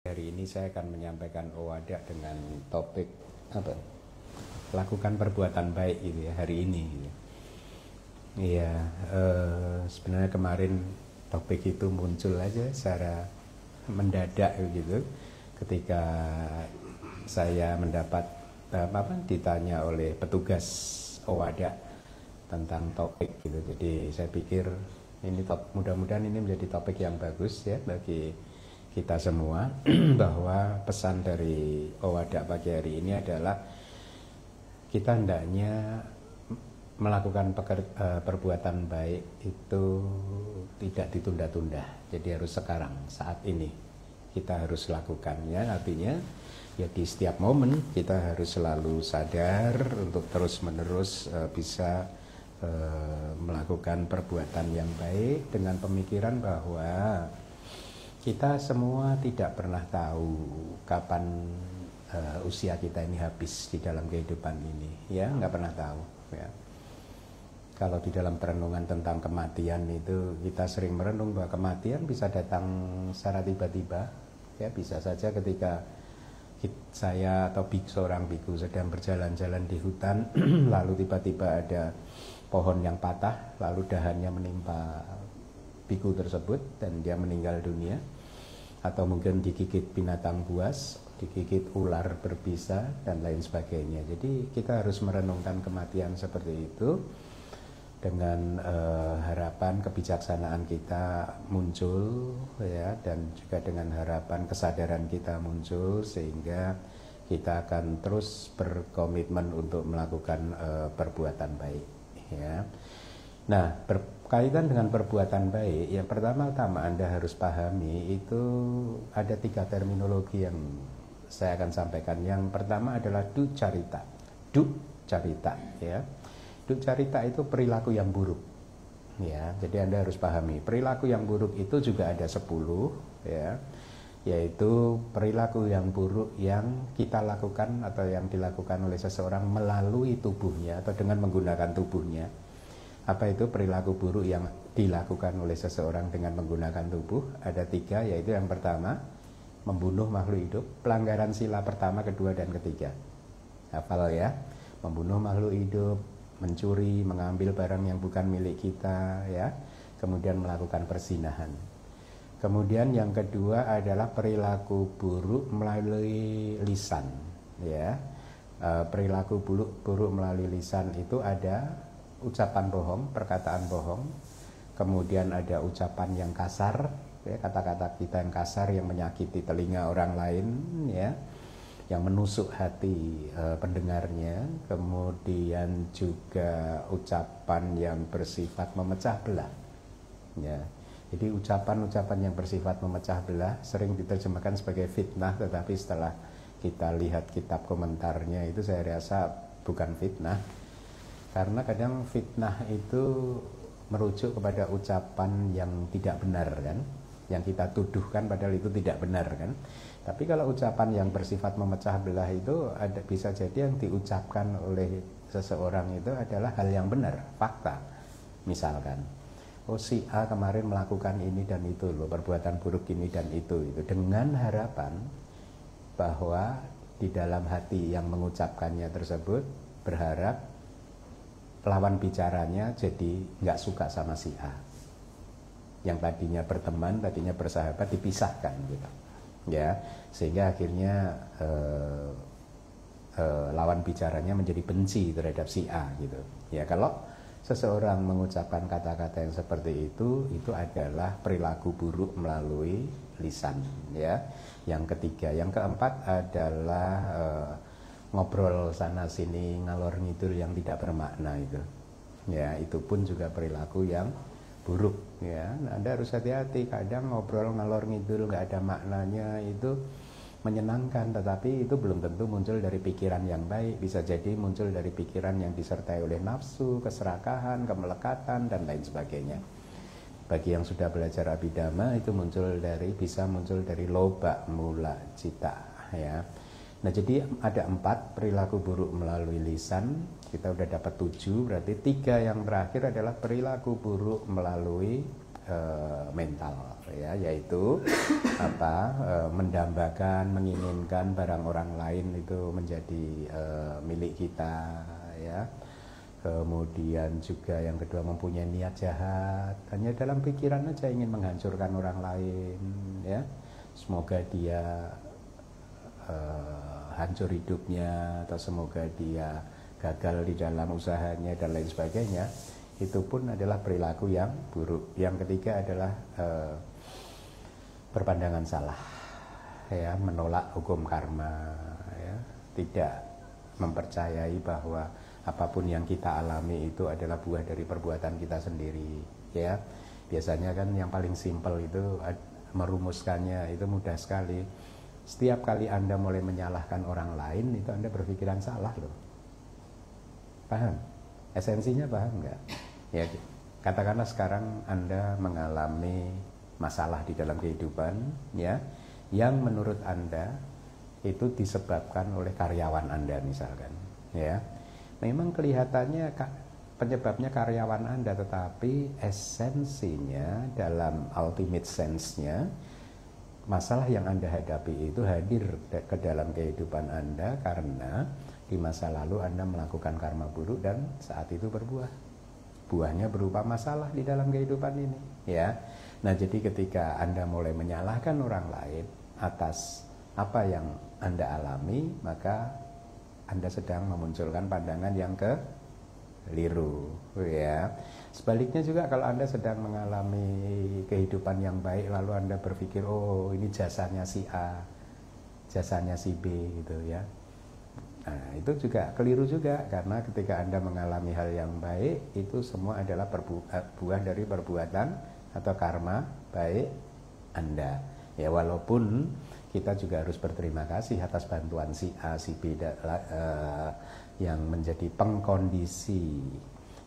Hari ini saya akan menyampaikan Owada dengan topik apa? Lakukan perbuatan baik gitu ya hari ini. Gitu. Iya, sebenarnya kemarin topik itu muncul aja secara mendadak gitu, ketika saya mendapat ditanya oleh petugas Owada tentang topik gitu. Jadi saya pikir ini mudah-mudahan ini menjadi topik yang bagus ya bagi kita semua bahwa pesan dari Owada pagi hari ini adalah kita hendaknya melakukan perbuatan baik itu tidak ditunda-tunda. Jadi harus sekarang, saat ini kita harus lakukannya. Artinya ya di setiap momen kita harus selalu sadar untuk terus-menerus bisa melakukan perbuatan yang baik dengan pemikiran bahwa kita semua tidak pernah tahu kapan usia kita ini habis di dalam kehidupan ini, ya nggak pernah tahu. Ya. Kalau di dalam perenungan tentang kematian itu kita sering merenung bahwa kematian bisa datang secara tiba-tiba, ya bisa saja ketika saya atau seorang biku sedang berjalan-jalan di hutan, lalu tiba-tiba ada pohon yang patah, lalu dahannya menimpa biku tersebut dan dia meninggal dunia, atau mungkin digigit binatang buas, digigit ular berbisa dan lain sebagainya. Jadi kita harus merenungkan kematian seperti itu dengan harapan kebijaksanaan kita muncul ya, dan juga dengan harapan kesadaran kita muncul sehingga kita akan terus berkomitmen untuk melakukan perbuatan baik ya. Nah, berkaitan dengan perbuatan baik, yang pertama-tama Anda harus pahami itu ada 3 terminologi yang saya akan sampaikan. Yang pertama adalah duccarita. Duccarita ya. Duccarita itu perilaku yang buruk. Ya, jadi Anda harus pahami, perilaku yang buruk itu juga ada 10 ya. Yaitu perilaku yang buruk yang kita lakukan atau yang dilakukan oleh seseorang melalui tubuhnya atau dengan menggunakan tubuhnya. Apa itu perilaku buruk yang dilakukan oleh seseorang dengan menggunakan tubuh? Ada 3, yaitu yang pertama, membunuh makhluk hidup, pelanggaran sila pertama, kedua, dan ketiga. Hafal ya, membunuh makhluk hidup, mencuri, mengambil barang yang bukan milik kita, ya, kemudian melakukan perzinahan. Kemudian yang kedua adalah perilaku buruk melalui lisan, ya. Perilaku buruk melalui lisan itu ada ucapan bohong, perkataan bohong, kemudian ada ucapan yang kasar, ya, kata-kata kita yang kasar yang menyakiti telinga orang lain, ya, yang menusuk hati pendengarnya, kemudian juga ucapan yang bersifat memecah belah, ya. Jadi ucapan-ucapan yang bersifat memecah belah sering diterjemahkan sebagai fitnah, tetapi setelah kita lihat kitab komentarnya itu saya rasa bukan fitnah. Karena kadang fitnah itu merujuk kepada ucapan yang tidak benar kan, yang kita tuduhkan padahal itu tidak benar kan. Tapi kalau ucapan yang bersifat memecah belah itu bisa jadi yang diucapkan oleh seseorang itu adalah hal yang benar, fakta. Misalkan, oh si A kemarin melakukan ini dan itu loh, perbuatan buruk ini dan itu dengan harapan bahwa di dalam hati yang mengucapkannya tersebut berharap lawan bicaranya jadi nggak suka sama si A, yang tadinya berteman, tadinya bersahabat, dipisahkan gitu ya, sehingga akhirnya lawan bicaranya menjadi benci terhadap si A gitu ya. Kalau seseorang mengucapkan kata-kata yang seperti itu adalah perilaku buruk melalui lisan ya. Yang ketiga, yang keempat adalah ngobrol sana sini ngalor ngidul yang tidak bermakna itu ya, itu pun juga perilaku yang buruk ya. Anda harus hati-hati, kadang ngobrol ngalor ngidul nggak ada maknanya itu menyenangkan, tetapi itu belum tentu muncul dari pikiran yang baik, bisa jadi muncul dari pikiran yang disertai oleh nafsu, keserakahan, kemelekatan dan lain sebagainya. Bagi yang sudah belajar abhidhamma itu bisa muncul dari loba mula cita ya. Nah, jadi ada 4 perilaku buruk melalui lisan, kita udah dapat 7, berarti 3 yang terakhir adalah perilaku buruk melalui mental, ya, yaitu mendambakan, menginginkan barang orang lain itu menjadi milik kita, ya. Kemudian juga yang kedua mempunyai niat jahat, hanya dalam pikiran aja ingin menghancurkan orang lain, ya. Semoga dia hancur hidupnya, atau semoga dia gagal di dalam usahanya dan lain sebagainya. Itu pun adalah perilaku yang buruk. Yang ketiga adalah berpandangan salah, ya, menolak hukum karma, ya, tidak mempercayai bahwa apapun yang kita alami itu adalah buah dari perbuatan kita sendiri, ya. Biasanya kan yang paling simpel itu merumuskannya itu mudah sekali. Setiap kali Anda mulai menyalahkan orang lain, itu Anda berpikiran salah loh. Paham? Esensinya paham nggak? Ya, katakanlah sekarang Anda mengalami masalah di dalam kehidupan, ya, yang menurut Anda itu disebabkan oleh karyawan Anda misalkan, ya. Memang kelihatannya penyebabnya karyawan Anda, tetapi esensinya dalam ultimate sense-nya, masalah yang Anda hadapi itu hadir ke dalam kehidupan Anda karena di masa lalu Anda melakukan karma buruk dan saat itu berbuah. Buahnya berupa masalah di dalam kehidupan ini, ya. Nah, jadi ketika Anda mulai menyalahkan orang lain atas apa yang Anda alami, maka Anda sedang memunculkan pandangan yang keliru, ya. Sebaliknya juga kalau Anda sedang mengalami kehidupan yang baik, lalu Anda berpikir, oh ini jasanya si A, jasanya si B, gitu, ya. Nah, itu juga keliru juga, karena ketika Anda mengalami hal yang baik, itu semua adalah buah dari perbuatan atau karma baik Anda. Ya, walaupun kita juga harus berterima kasih atas bantuan si A, si B yang menjadi pengkondisi,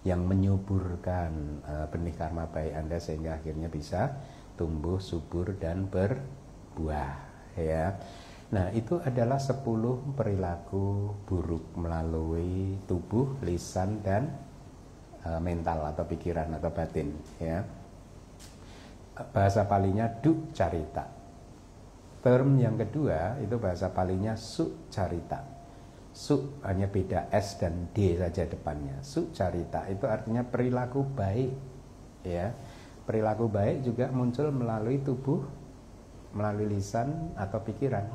yang menyuburkan benih karma baik Anda sehingga akhirnya bisa tumbuh subur dan berbuah, ya. Nah, itu adalah 10 perilaku buruk melalui tubuh, lisan, dan mental atau pikiran atau batin, ya. Bahasa palinya duccarita. Term yang kedua itu bahasa palinya sucarita. Su hanya beda S dan D saja depannya. Sucarita itu artinya perilaku baik, ya. Perilaku baik juga muncul melalui tubuh, melalui lisan atau pikiran,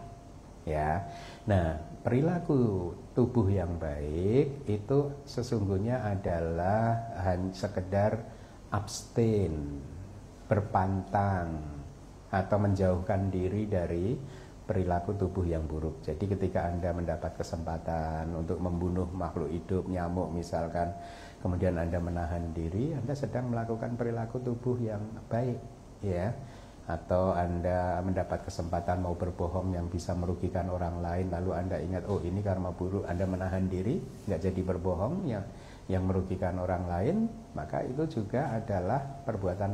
ya. Nah, perilaku tubuh yang baik itu sesungguhnya adalah hanya sekedar abstain, berpantang, atau menjauhkan diri dari perilaku tubuh yang buruk. Jadi ketika Anda mendapat kesempatan untuk membunuh makhluk hidup, nyamuk misalkan, kemudian Anda menahan diri, Anda sedang melakukan perilaku tubuh yang baik, ya. Atau Anda mendapat kesempatan mau berbohong yang bisa merugikan orang lain, lalu Anda ingat, oh ini karma buruk, Anda menahan diri, nggak jadi berbohong yang merugikan orang lain, maka itu juga adalah perbuatan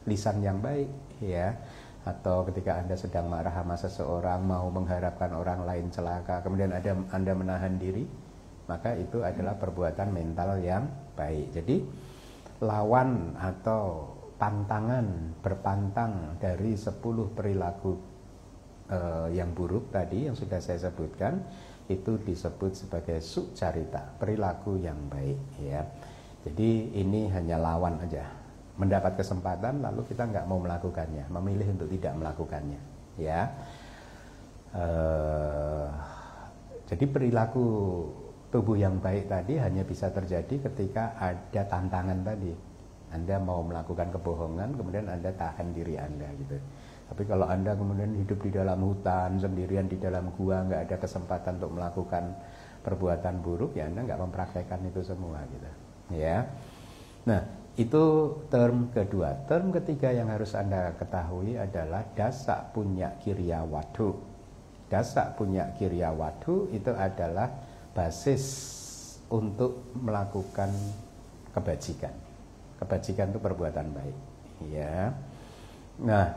lisan yang baik, ya. Atau ketika Anda sedang marah sama seseorang, mau mengharapkan orang lain celaka, kemudian Anda menahan diri, maka itu adalah perbuatan mental yang baik. Jadi lawan atau pantangan, berpantang dari 10 perilaku yang buruk tadi yang sudah saya sebutkan, itu disebut sebagai sucarita, perilaku yang baik, ya. Jadi ini hanya lawan aja, mendapat kesempatan lalu kita nggak mau melakukannya, memilih untuk tidak melakukannya, ya. Jadi perilaku tubuh yang baik tadi hanya bisa terjadi ketika ada tantangan tadi. Anda mau melakukan kebohongan, kemudian Anda tahan diri Anda, gitu. Tapi kalau Anda kemudian hidup di dalam hutan, sendirian di dalam gua, nggak ada kesempatan untuk melakukan perbuatan buruk, ya Anda nggak mempraktekkan itu semua, gitu, ya. Nah, itu term kedua. Term ketiga yang harus Anda ketahui adalah dasa punya kirya wadu. Dasa punya kirya wadu itu adalah basis untuk melakukan kebajikan. Kebajikan itu perbuatan baik, ya. Nah,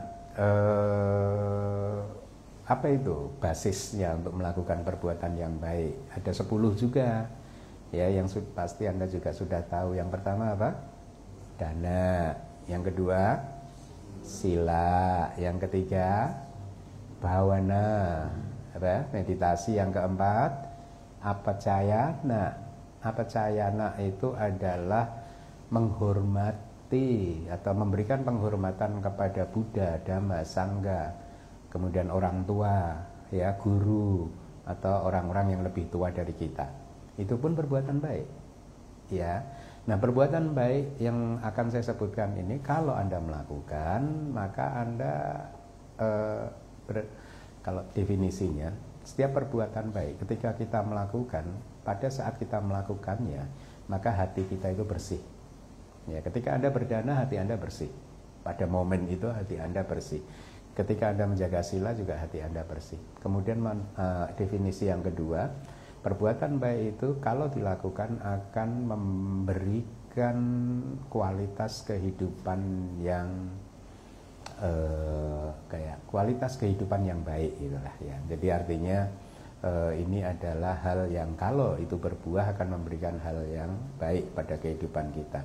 apa itu basisnya untuk melakukan perbuatan yang baik? Ada 10 juga, ya, yang pasti Anda juga sudah tahu. Yang pertama apa? Dana, Yang kedua, sila. Yang ketiga, bhavana, meditasi. Yang keempat, apacayana. Apacayana itu adalah menghormati atau memberikan penghormatan kepada Buddha, Dhamma, Sangha, kemudian orang tua, ya, guru atau orang-orang yang lebih tua dari kita. Itu pun perbuatan baik, ya. Nah, perbuatan baik yang akan saya sebutkan ini kalau Anda melakukan, maka Anda kalau definisinya, setiap perbuatan baik ketika kita melakukan, pada saat kita melakukannya, maka hati kita itu bersih. Ya, ketika Anda berdana, hati Anda bersih. Pada momen itu hati Anda bersih. Ketika Anda menjaga sila juga hati Anda bersih. Kemudian definisi yang kedua, perbuatan baik itu kalau dilakukan akan memberikan kualitas kehidupan yang kualitas kehidupan yang baik itulah ya. Jadi artinya ini adalah hal yang kalau itu berbuah akan memberikan hal yang baik pada kehidupan kita.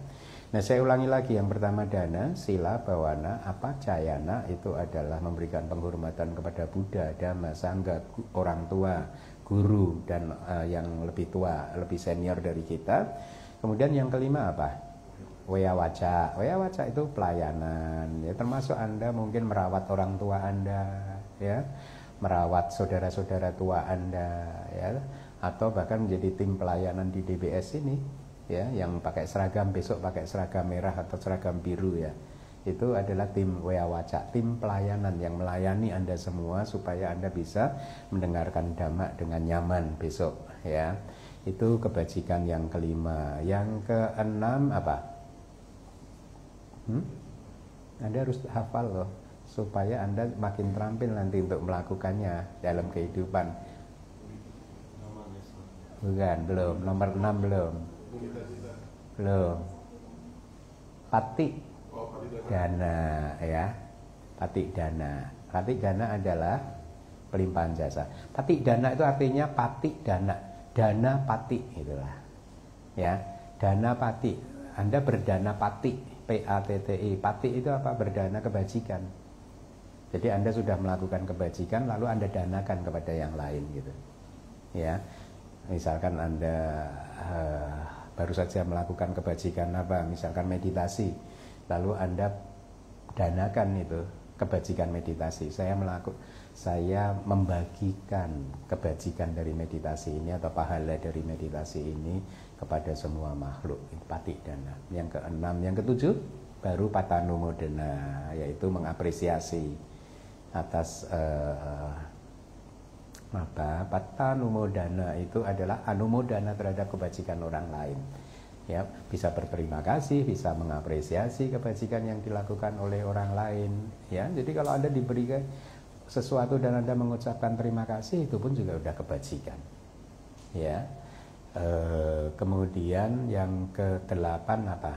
Nah, saya ulangi lagi, yang pertama dana, sila, bhavana, apacayana itu adalah memberikan penghormatan kepada Buddha, Dhamma, Sangha, orang tua, guru dan yang lebih tua, lebih senior dari kita. Kemudian yang kelima apa? Weyawaca. Weyawaca itu pelayanan, ya, termasuk Anda mungkin merawat orang tua Anda, ya, merawat saudara-saudara tua Anda, ya, atau bahkan menjadi tim pelayanan di DBS ini, ya, yang pakai seragam, besok pakai seragam merah atau seragam biru, ya. Itu adalah tim Weyawaca, tim pelayanan yang melayani Anda semua supaya Anda bisa mendengarkan Dhamma dengan nyaman besok, ya. Itu kebajikan yang kelima. Yang keenam apa? Anda harus hafal loh, supaya Anda makin terampil nanti untuk melakukannya dalam kehidupan. Bukan, belum. Nomor 6 belum. Belum. Pati dana, ya. Pati dana. Pati dana adalah pelimpahan jasa. Pati dana itu artinya pati dana. Dana pati itulah. Ya, dana pati. Anda berdana pati. PATTI, pati itu apa? Berdana kebajikan. Jadi Anda sudah melakukan kebajikan lalu Anda danakan kepada yang lain gitu. Ya. Misalkan Anda baru saja melakukan kebajikan apa? Misalkan meditasi. Lalu Anda danakan itu kebajikan meditasi. Saya membagikan kebajikan dari meditasi ini atau pahala dari meditasi ini kepada semua makhluk. Itu pati dana. Yang keenam, yang ketujuh baru patanumodana, yaitu mengapresiasi atas patanumodana itu adalah anumodana terhadap kebajikan orang lain. Ya, bisa berterima kasih, bisa mengapresiasi kebajikan yang dilakukan oleh orang lain. Ya, jadi kalau Anda diberikan sesuatu dan Anda mengucapkan terima kasih, itu pun juga udah kebajikan. Ya. Kemudian yang ke-8 apa?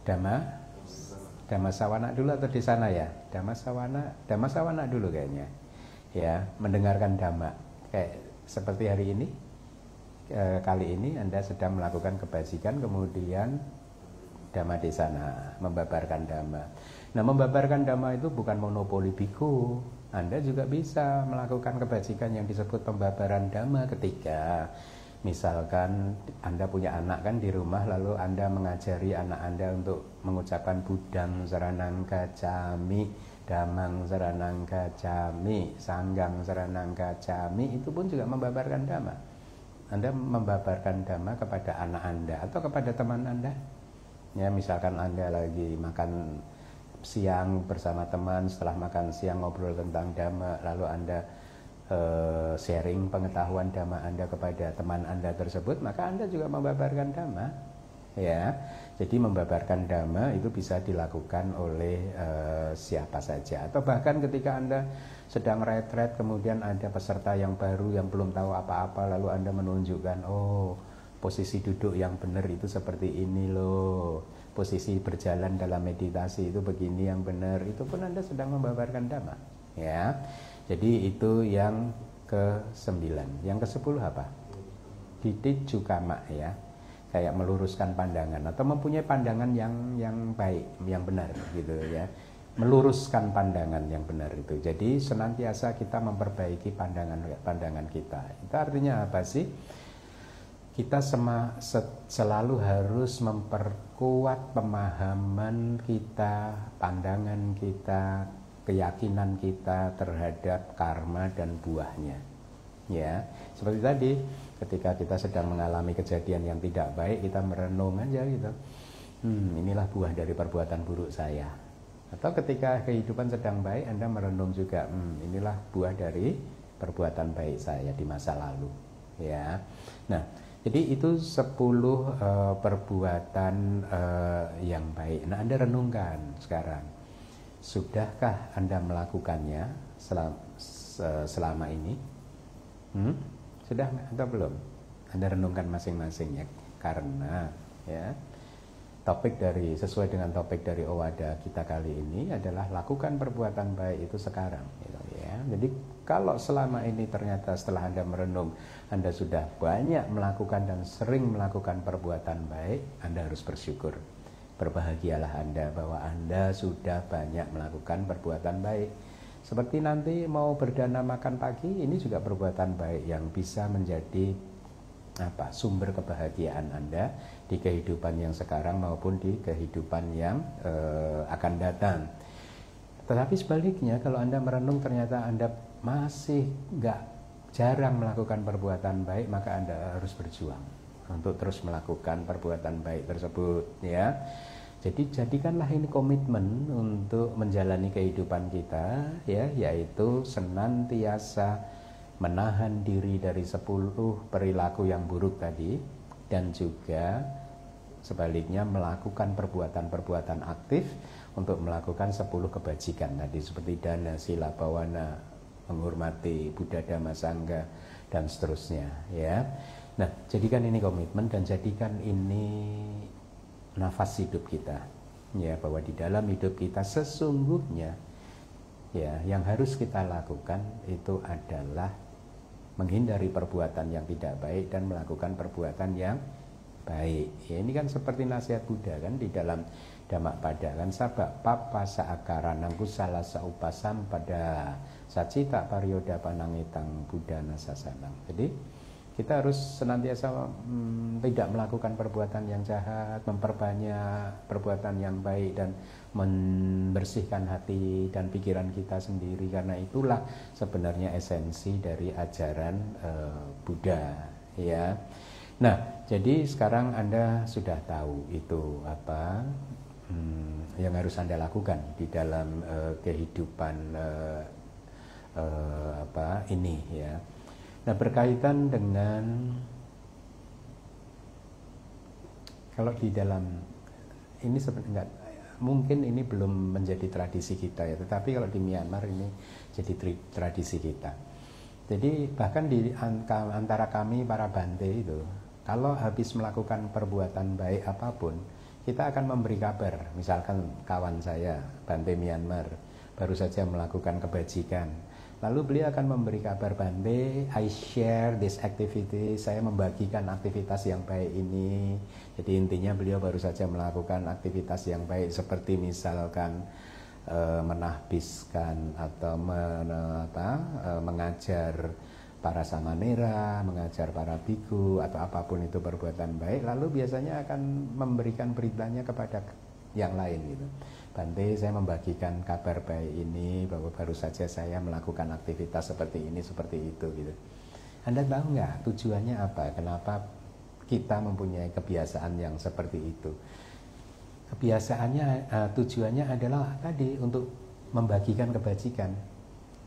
Dhamma sawana dulu atau di sana ya? Dhamma sawana dulu kayaknya. Ya, mendengarkan dhamma. Kayak seperti hari ini. Kali ini Anda sedang melakukan kebajikan, kemudian dhamma di sana, membabarkan dhamma. Nah, membabarkan dhamma itu bukan monopoli biku. Anda juga bisa melakukan kebajikan yang disebut pembabaran dhamma ketika misalkan Anda punya anak kan di rumah, lalu Anda mengajari anak Anda untuk mengucapkan Buddhang saranang gacchami, Dhammang saranang gacchami, Sangghang saranang gacchami, itu pun juga membabarkan dhamma. Anda membabarkan dhamma kepada anak Anda atau kepada teman Anda. Ya, misalkan Anda lagi makan siang bersama teman, setelah makan siang ngobrol tentang dhamma, lalu Anda sharing pengetahuan dhamma Anda kepada teman Anda tersebut, maka Anda juga membabarkan dhamma. Ya, jadi membabarkan dhamma itu bisa dilakukan oleh siapa saja, atau bahkan ketika Anda sedang retret, kemudian ada peserta yang baru yang belum tahu apa-apa, lalu Anda menunjukkan, oh, posisi duduk yang benar itu seperti ini loh, posisi berjalan dalam meditasi itu begini yang benar, itu pun Anda sedang membabarkan dhamma. Ya, jadi itu yang ke-9. Yang ke-10 apa? Ditit jukama, ya. kayak meluruskan pandangan atau mempunyai pandangan yang baik, yang benar gitu ya. Meluruskan pandangan yang benar itu. Jadi senantiasa kita memperbaiki pandangan kita. Itu artinya apa sih? Kita selalu harus memperkuat pemahaman kita, pandangan kita, keyakinan kita terhadap karma dan buahnya. Ya, seperti tadi, ketika kita sedang mengalami kejadian yang tidak baik, kita merenung aja gitu. Inilah buah dari perbuatan buruk saya. Atau ketika kehidupan sedang baik, Anda merenung juga, inilah buah dari perbuatan baik saya di masa lalu. Ya, nah. Jadi itu 10 perbuatan yang baik. Nah, Anda renungkan sekarang. Sudahkah Anda melakukannya selama ini? Sudah atau belum? Anda renungkan masing-masing ya. Karena ya, sesuai dengan topik dari Owada kita kali ini adalah lakukan perbuatan baik itu sekarang gitu ya. Jadi kalau selama ini ternyata setelah Anda merenung Anda sudah banyak melakukan dan sering melakukan perbuatan baik, Anda harus bersyukur. Berbahagialah Anda bahwa Anda sudah banyak melakukan perbuatan baik. Seperti nanti mau berdana makan pagi, ini juga perbuatan baik yang bisa menjadi sumber kebahagiaan Anda di kehidupan yang sekarang maupun di kehidupan yang akan datang. Tetapi sebaliknya, kalau Anda merenung ternyata Anda masih jarang melakukan perbuatan baik, maka Anda harus berjuang untuk terus melakukan perbuatan baik tersebut ya. Jadi jadikanlah ini komitmen untuk menjalani kehidupan kita ya, yaitu senantiasa menahan diri dari 10 perilaku yang buruk tadi, dan juga sebaliknya melakukan perbuatan-perbuatan aktif untuk melakukan 10 kebajikan tadi, seperti dana, sila, bawana, menghormati Buddha, Dhamma, Sangha, dan seterusnya ya. Nah, jadikan ini komitmen dan jadikan ini nafas hidup kita ya, bahwa di dalam hidup kita sesungguhnya ya, yang harus kita lakukan itu adalah menghindari perbuatan yang tidak baik dan melakukan perbuatan yang baik. Ya, ini kan seperti nasihat Buddha kan di dalam Dhammapada kan, sabak papa saakaranang kusala saupasam pada sacita paryoda panangitang Buddha nasasanang. Jadi kita harus senantiasa tidak melakukan perbuatan yang jahat, memperbanyak perbuatan yang baik dan membersihkan hati dan pikiran kita sendiri, karena itulah sebenarnya esensi dari ajaran Buddha ya. Nah, jadi sekarang Anda sudah tahu itu apa yang harus Anda lakukan di dalam kehidupan ini ya. Nah, berkaitan dengan kalau di dalam ini sebenarnya mungkin ini belum menjadi tradisi kita ya, tetapi kalau di Myanmar ini jadi tradisi kita. Jadi bahkan di antara kami para Bante itu, kalau habis melakukan perbuatan baik apapun, kita akan memberi kabar. Misalkan kawan saya Bante Myanmar baru saja melakukan kebajikan, lalu beliau akan memberi kabar, Bante, I share this activity, saya membagikan aktivitas yang baik ini. Jadi intinya beliau baru saja melakukan aktivitas yang baik, seperti misalkan menahbiskan atau mengajar para samanera, mengajar para biku, atau apapun itu perbuatan baik, lalu biasanya akan memberikan beritanya kepada yang lain gitu. Bante, saya membagikan kabar baik ini bahwa baru saja saya melakukan aktivitas seperti ini, seperti itu gitu. Anda tahu nggak tujuannya apa? Kenapa kita mempunyai kebiasaan yang seperti itu? Kebiasaannya, tujuannya adalah tadi untuk membagikan kebajikan,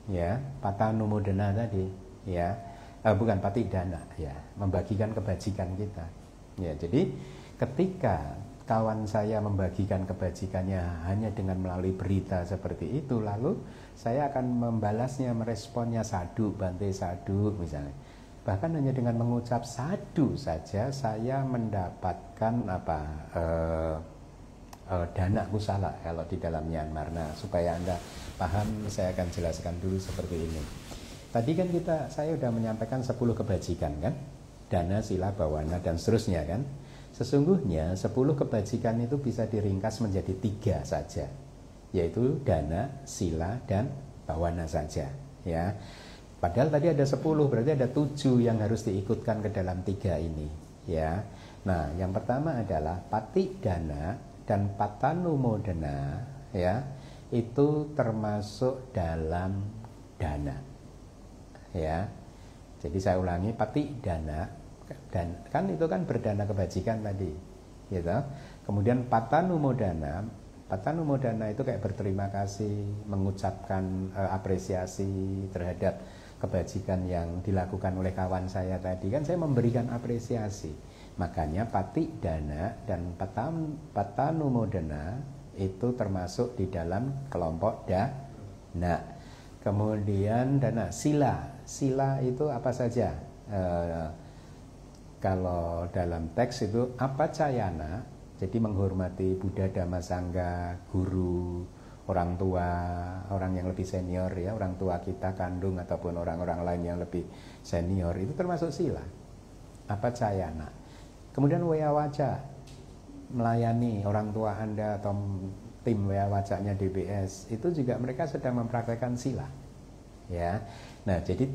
ya, patanumudana tadi, ya, bukan patidana, ya, membagikan kebajikan kita, ya. Jadi ketika kawan saya membagikan kebajikannya hanya dengan melalui berita seperti itu, lalu saya akan membalasnya, meresponnya sadu, Bante sadu misalnya. Bahkan hanya dengan mengucap sadu saja saya mendapatkan dana kusala kalau di dalam Myanmar. Nah, supaya Anda paham, saya akan jelaskan dulu seperti ini. Tadi kan saya sudah menyampaikan 10 kebajikan kan, dana, sila, bawana, dan seterusnya kan. Sesungguhnya 10 kebajikan itu bisa diringkas menjadi 3 saja, yaitu dana, sila, dan bawana saja, ya. Padahal tadi ada 10, berarti ada 7 yang harus diikutkan ke dalam 3 ini, ya. Nah, yang pertama adalah pati dana dan patanumodana, ya. Itu termasuk dalam dana, ya. Jadi saya ulangi, pati dana, dan kan itu kan berdana kebajikan tadi, gitu. Kemudian patanumodana itu kayak berterima kasih, mengucapkan apresiasi terhadap kebajikan yang dilakukan oleh kawan saya tadi, kan saya memberikan apresiasi. Makanya pati dana dan patanumodana itu termasuk di dalam kelompok dana. Kemudian dana, sila itu apa saja? Kalau dalam teks itu apacayana, jadi menghormati Buddha, Dhamma, Sangha, guru, orang tua, orang yang lebih senior, ya, orang tua kita kandung ataupun orang-orang lain yang lebih senior, itu termasuk sila. Apacayana. Kemudian weyawaca, melayani orang tua Anda atau tim weyawacanya DBS, itu juga mereka sedang mempraktekkan sila, ya. Nah, jadi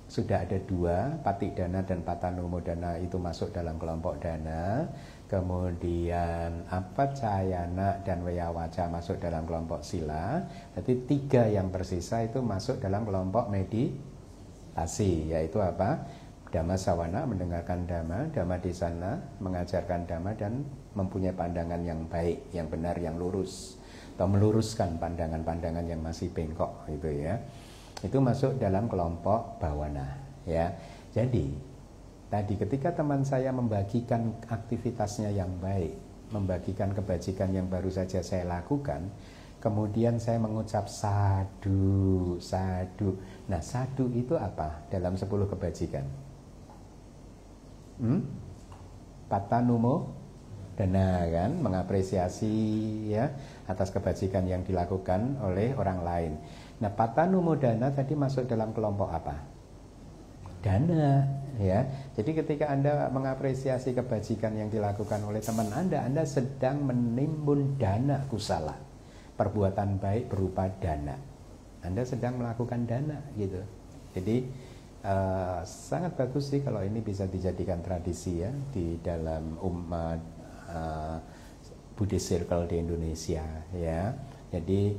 sudah ada 2, pati dana dan patanumodana itu masuk dalam kelompok dana. Kemudian apacayana dan weyawaca masuk dalam kelompok sila. Jadi 3 yang tersisa itu masuk dalam kelompok meditasi, yaitu apa? Dhamma sawana, mendengarkan dhamma, dhamma desana, mengajarkan dhamma, dan mempunyai pandangan yang baik, yang benar, yang lurus, atau meluruskan pandangan-pandangan yang masih bengkok, gitu ya. Itu masuk dalam kelompok bawana, ya. Jadi tadi ketika teman saya membagikan aktivitasnya yang baik, membagikan kebajikan yang baru saja saya lakukan, kemudian saya mengucap sadu, sadu. Nah, sadu itu apa dalam 10 kebajikan? Patanumo dana, kan, mengapresiasi, ya, atas kebajikan yang dilakukan oleh orang lain. Nah, patanumodana tadi masuk dalam kelompok apa? Dana, ya. Jadi ketika Anda mengapresiasi kebajikan yang dilakukan oleh teman Anda sedang menimbun dana kusala, perbuatan baik berupa dana. Anda sedang melakukan dana, gitu. Jadi sangat bagus sih kalau ini bisa dijadikan tradisi, ya, di dalam umat Buddhist Circle di Indonesia, ya. Jadi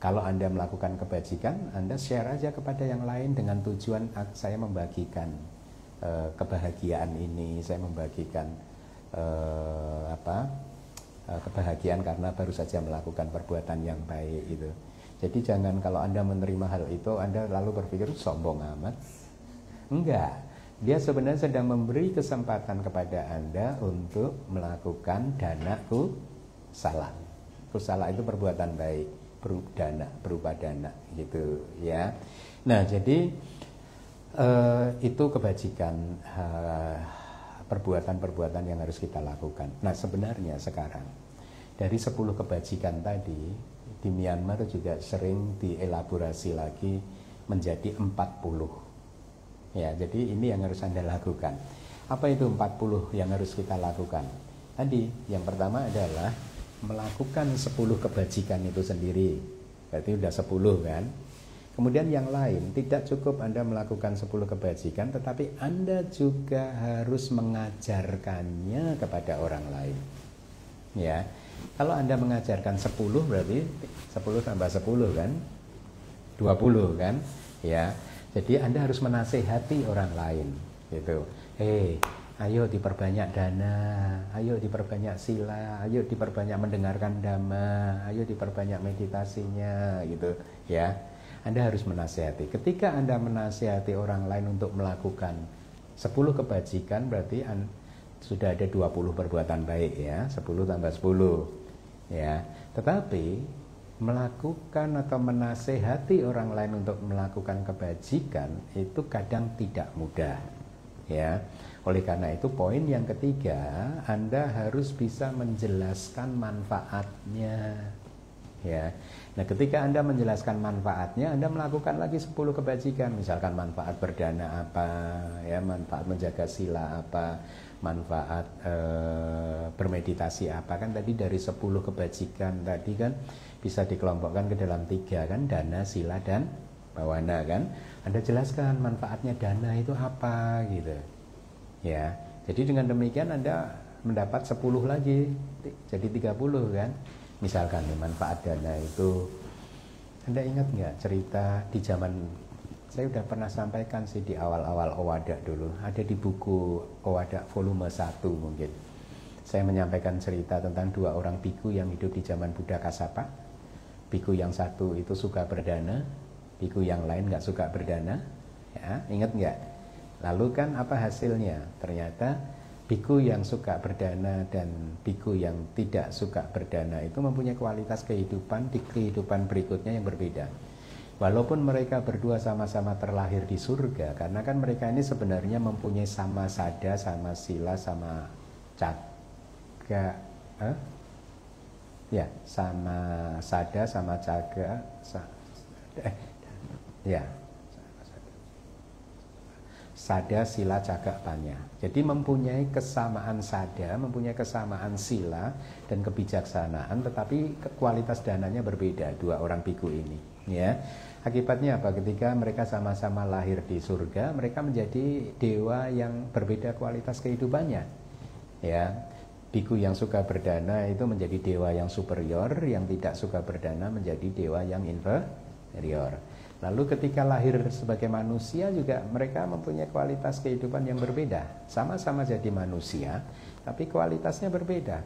kalau Anda melakukan kebajikan, Anda share aja kepada yang lain dengan tujuan saya membagikan kebahagiaan ini, saya membagikan kebahagiaan karena baru saja melakukan perbuatan yang baik, itu. Jadi jangan kalau Anda menerima hal itu Anda lalu berpikir sombong amat. Enggak. Dia sebenarnya sedang memberi kesempatan kepada Anda untuk melakukan dana kusala. Kusala itu perbuatan baik, berupa dana, gitu, ya. Nah, jadi itu kebajikan, perbuatan-perbuatan yang harus kita lakukan. Nah, sebenarnya sekarang dari 10 kebajikan tadi di Myanmar juga sering dielaborasi lagi menjadi 40. Ya, jadi ini yang harus Anda lakukan. Apa itu 40 yang harus kita lakukan? Tadi yang pertama adalah melakukan 10 kebajikan itu sendiri. Berarti udah 10, kan? Kemudian yang lain, tidak cukup Anda melakukan 10 kebajikan, tetapi Anda juga harus mengajarkannya kepada orang lain. Ya. Kalau Anda mengajarkan 10 berarti 10 tambah 10, kan? 20, kan? Ya. Jadi Anda harus menasehati orang lain, gitu. Ayo diperbanyak dana, ayo diperbanyak sila, ayo diperbanyak mendengarkan dhamma, ayo diperbanyak meditasinya, gitu, ya. Anda harus menasihati. Ketika Anda menasihati orang lain untuk melakukan 10 kebajikan, berarti sudah ada 20 perbuatan baik, ya. 10 tambah 10, ya. Tetapi melakukan atau menasehati orang lain untuk melakukan kebajikan itu kadang tidak mudah, ya. Oleh karena itu poin yang ketiga, Anda harus bisa menjelaskan manfaatnya. Ya. Nah, ketika Anda menjelaskan manfaatnya, Anda melakukan lagi 10 kebajikan, misalkan manfaat berdana apa, ya, manfaat menjaga sila apa, manfaat bermeditasi apa, kan tadi dari 10 kebajikan tadi kan bisa dikelompokkan ke dalam 3 kan, dana, sila dan bawana kan. Anda jelaskan manfaatnya dana itu apa gitu. Ya. Jadi dengan demikian Anda mendapat 10 lagi, jadi 30 kan. Misalkan nih, manfaat dana itu, Anda ingat nggak cerita di zaman, saya udah pernah sampaikan sih di awal-awal Owada dulu, ada di buku Owada volume 1 mungkin. Saya menyampaikan cerita tentang 2 orang biku yang hidup di zaman Buddha Kassapa. Biku yang satu itu suka berdana, biku yang lain nggak suka berdana, ya, ingat nggak? Lalu kan apa hasilnya? Ternyata biku yang suka berdana dan biku yang tidak suka berdana itu mempunyai kualitas kehidupan di kehidupan berikutnya yang berbeda. Walaupun mereka berdua sama-sama terlahir di surga, karena kan mereka ini sebenarnya mempunyai sama sada, sama sila, sama caga, ya, sama sada, sama caga, ya, sada, sila, caga, panya. Jadi mempunyai kesamaan sada, mempunyai kesamaan sila dan kebijaksanaan, tetapi kualitas dananya berbeda 2 orang biku ini. Ya, akibatnya apa? Ketika mereka sama-sama lahir di surga, mereka menjadi dewa yang berbeda kualitas kehidupannya. Ya, biku yang suka berdana itu menjadi dewa yang superior, yang tidak suka berdana menjadi dewa yang inferior. Lalu ketika lahir sebagai manusia juga mereka mempunyai kualitas kehidupan yang berbeda. Sama-sama jadi manusia, tapi kualitasnya berbeda.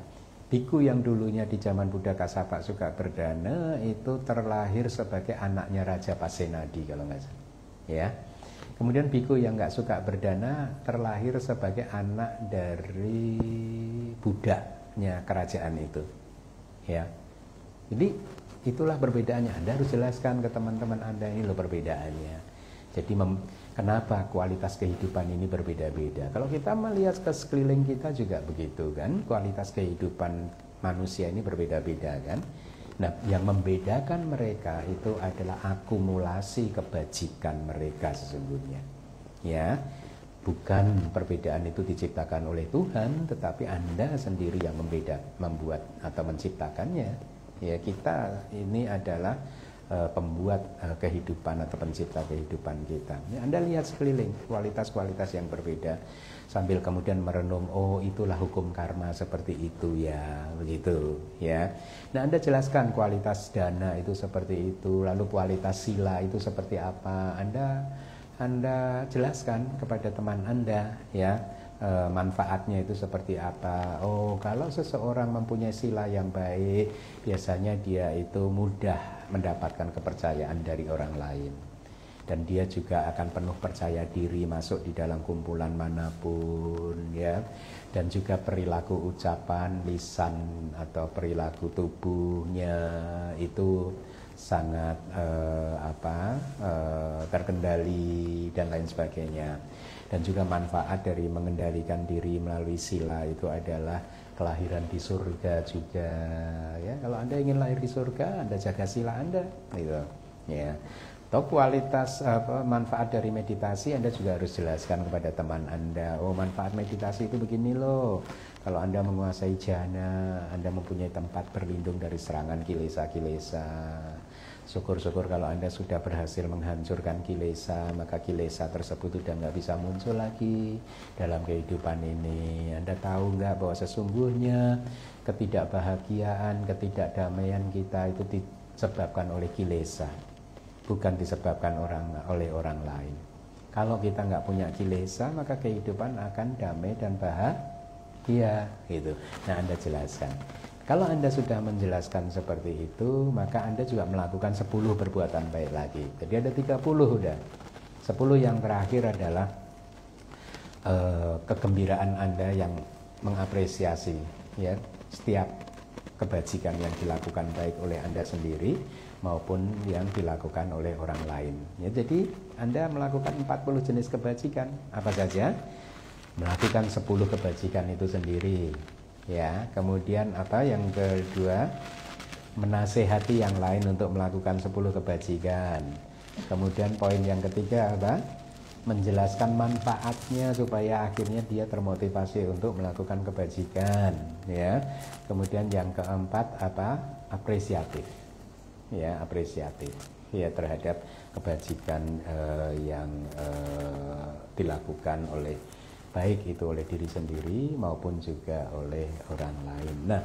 Biku yang dulunya di zaman Buddha Kassapa suka berdana itu terlahir sebagai anaknya Raja Pasenadi kalau nggak salah. Ya. Kemudian biku yang nggak suka berdana terlahir sebagai anak dari budaknya kerajaan itu. Ya. Jadi itulah perbedaannya. Anda harus jelaskan ke teman-teman Anda, ini loh perbedaannya. Jadi kenapa kualitas kehidupan ini berbeda-beda. Kalau kita melihat ke sekeliling kita juga begitu kan, kualitas kehidupan manusia ini berbeda-beda kan. Nah, yang membedakan mereka itu adalah akumulasi kebajikan mereka sesungguhnya. Ya, bukan perbedaan itu diciptakan oleh Tuhan, tetapi Anda sendiri yang membuat atau menciptakannya. Ya, kita ini adalah pembuat kehidupan atau pencipta kehidupan kita. Ya, Anda lihat sekeliling kualitas-kualitas yang berbeda sambil kemudian merenung, oh itulah hukum karma seperti itu ya, begitu ya. Nah, Anda jelaskan kualitas dana itu seperti itu, lalu kualitas sila itu seperti apa. Anda jelaskan kepada teman Anda ya. Manfaatnya itu seperti apa. Oh, kalau seseorang mempunyai sila yang baik, biasanya dia itu mudah mendapatkan kepercayaan dari orang lain, dan dia juga akan penuh percaya diri masuk di dalam kumpulan manapun ya. Dan juga perilaku ucapan, lisan atau perilaku tubuhnya itu sangat terkendali dan lain sebagainya. Dan juga manfaat dari mengendalikan diri melalui sila itu adalah kelahiran di surga juga ya. Kalau Anda ingin lahir di surga, Anda jaga sila Anda gitu ya. Atau kualitas manfaat dari meditasi Anda juga harus jelaskan kepada teman Anda. Oh, manfaat meditasi itu begini loh. Kalau Anda menguasai jhana, Anda mempunyai tempat berlindung dari serangan kilesa-kilesa. Syukur-syukur kalau Anda sudah berhasil menghancurkan kilesa, maka kilesa tersebut sudah nggak bisa muncul lagi dalam kehidupan ini. Anda tahu nggak bahwa sesungguhnya ketidakbahagiaan, ketidakdamaian kita itu disebabkan oleh kilesa, bukan disebabkan oleh orang lain. Kalau kita nggak punya kilesa, maka kehidupan akan damai dan bahagia gitu. Nah, Anda jelaskan. Kalau Anda sudah menjelaskan seperti itu, maka Anda juga melakukan 10 perbuatan baik lagi. Jadi ada 30 udah. 10 yang terakhir adalah kegembiraan Anda yang mengapresiasi ya setiap kebajikan yang dilakukan baik oleh Anda sendiri maupun yang dilakukan oleh orang lain. Ya, jadi Anda melakukan 40 jenis kebajikan. Apa saja? Melakukan 10 kebajikan itu sendiri. Ya, kemudian apa yang kedua? menasehati yang lain untuk melakukan 10 kebajikan. Kemudian poin yang ketiga apa? Menjelaskan manfaatnya supaya akhirnya dia termotivasi untuk melakukan kebajikan, ya. Kemudian yang keempat apa? Apresiatif, ya, apresiatif, ya, terhadap kebajikan yang dilakukan oleh baik itu oleh diri sendiri maupun juga oleh orang lain. Nah,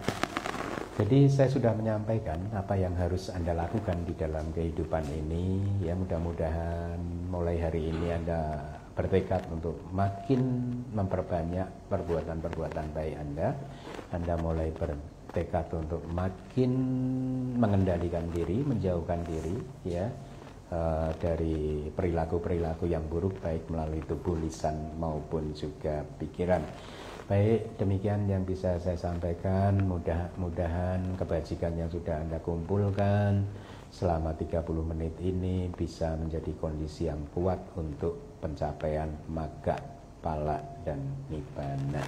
jadi saya sudah menyampaikan apa yang harus Anda lakukan di dalam kehidupan ini. Ya, mudah-mudahan mulai hari ini Anda bertekad untuk makin memperbanyak perbuatan-perbuatan baik Anda. Anda mulai bertekad untuk makin mengendalikan diri, menjauhkan diri, ya, dari perilaku-perilaku yang buruk baik melalui tubuh, lisan maupun juga pikiran. Baik, demikian yang bisa saya sampaikan. Mudah-mudahan kebajikan yang sudah Anda kumpulkan selama 30 menit ini bisa menjadi kondisi yang kuat untuk pencapaian magga, pala, dan nibbana.